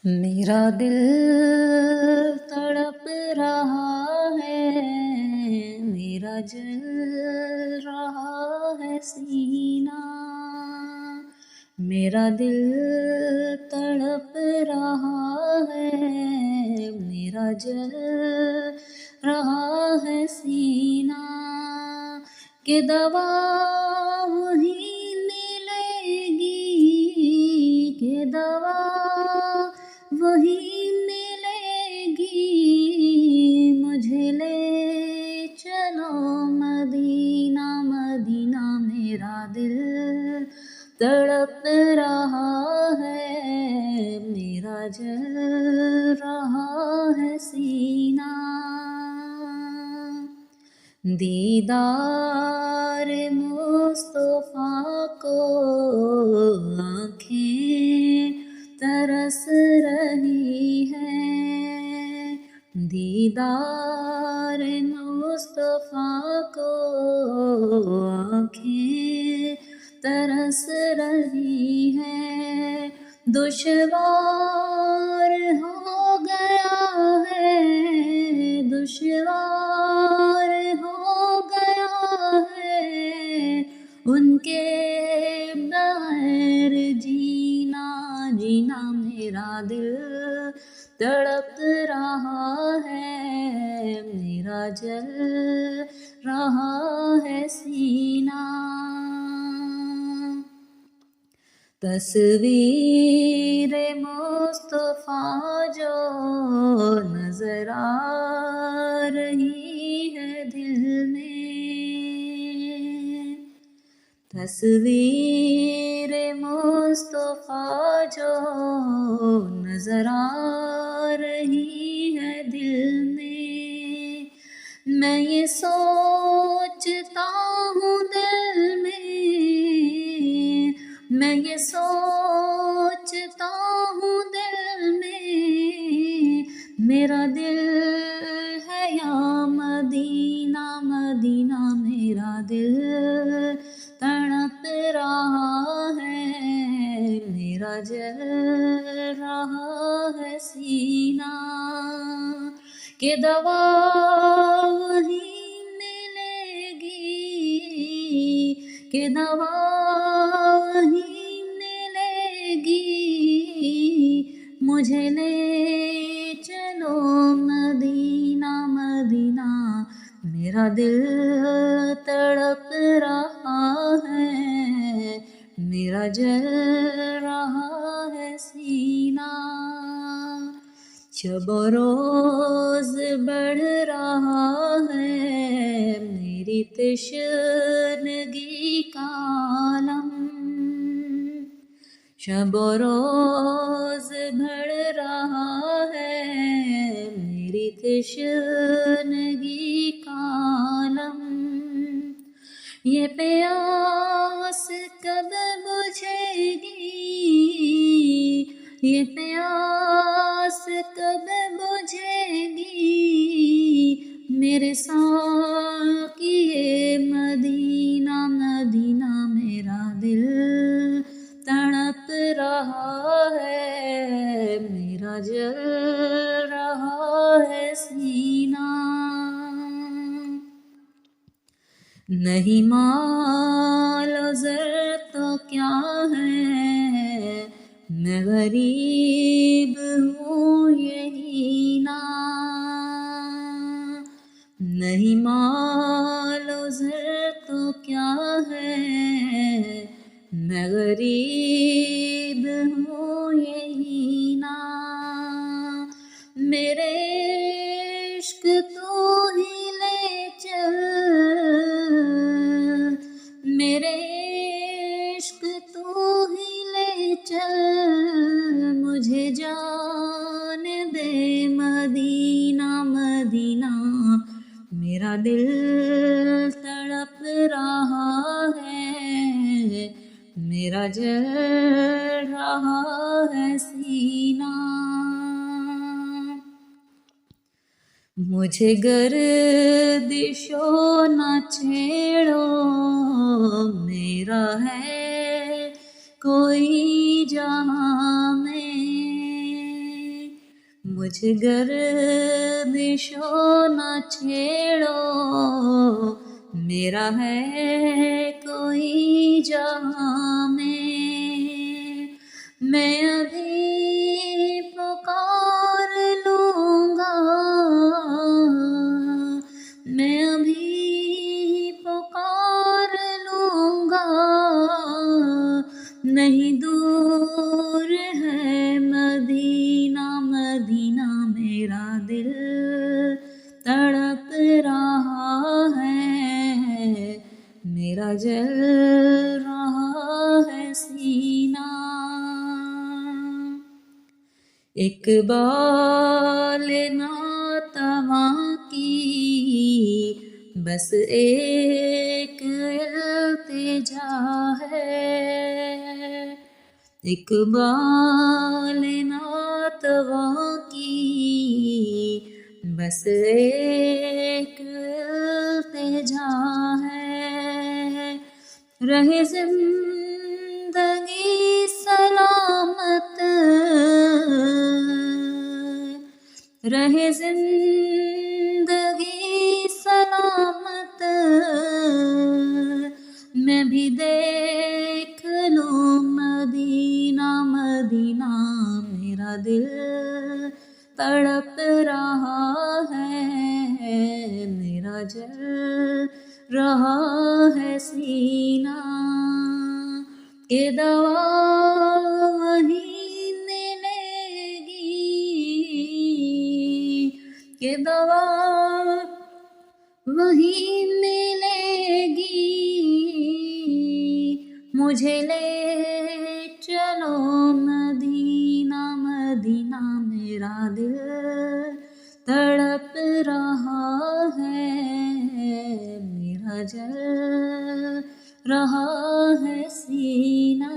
मेरा दिल तड़प रहा है, मेरा जल रहा है सीना। मेरा दिल तड़प रहा है, मेरा जल रहा है सीना। कि दवा वही मिलेगी, कि दवा वही मिलेगी। मुझे ले चलो मदीना मदीना। मेरा दिल तड़प रहा है, मेरा जल रहा है सीना। दीदार मुस्तफा को आँखें तरस रही है। दीदार मुस्तफा को आँखें तरस रही है। दुश्वार हो गया है, दुश्वार हो गया है उनके बगैर जीना जीना। मेरा दिल तड़प रहा है, मेरा जल रहा है सीना। तस्वीर मुस्तफा जो नजर आ रही है दिल में। तस्वीर मुस्तफा जो नजर आ रही है दिल में। मैं ये सोचता हूँ दिल में, मैं ये सोचता हूँ दिल में। मेरा दिल है या मदीना मदीना। मेरा दिल तड़प रहा है, मेरा जल रहा है सीना। कि दवा वही मिलेगी, कि दवा वही मिलेगी। मुझे ले चलो मदीना मदीना। मेरा दिल तड़प रहा है, मेरा जल रहा है सीना। शब रोज बढ़ रहा है मेरी तशनगी का आलम। शब रोज बढ़ रहा है मेरी तशनगी का आलम। ये प्यास कब बुझेगी, ये प्यास कब बुझेगी। मेरे साक़िए मदीना मदीना। मेरा दिल तड़प रहा है, मेरा जल रहा है सीना। नहीं मालो ज़र तो क्या है, मैं गरीब हूँ यही ना। नहीं मालो ज़र तो क्या है, मैं गरीब हूँ यही ना। मेरे इश्क तो ही ले चल, मेरे इश्क तो ही ले चल। मुझे जान दे मदीना मदीना। मेरा दिल तड़प रहा है, मेरा जल रहा है सीना। मुझे गर्दिशो न छेड़ो, मेरा है कोई जहाँ में। मुझ गर्दिशों न छेड़ो, मेरा है कोई जहाँ में। मैं अभी पुकार लूँगा, मैं अभी पुकार लूँगा, नहीं दूर है मदीना मदीना, मेरा दिल तड़प रहा है, मेरा जल रहा है सीना। इकबाल नातवा की बस एक इल्तिजा है, इकबाल नातवा की बस एक इल्तिजा है। रहे जिंदगी सलामत, रहे जिंदगी सलामत, मैं भी देख लूँ मदीना मदीना, मेरा दिल तड़प रहा है, मेरा जल रहा है सीना। के दवा वहीं मिलेगी, के दवा वहीं मिलेगी, मुझे ले चलो मदीना मदीना, मेरा दिल तड़प रहा है, मेरा जल रहा है सीना।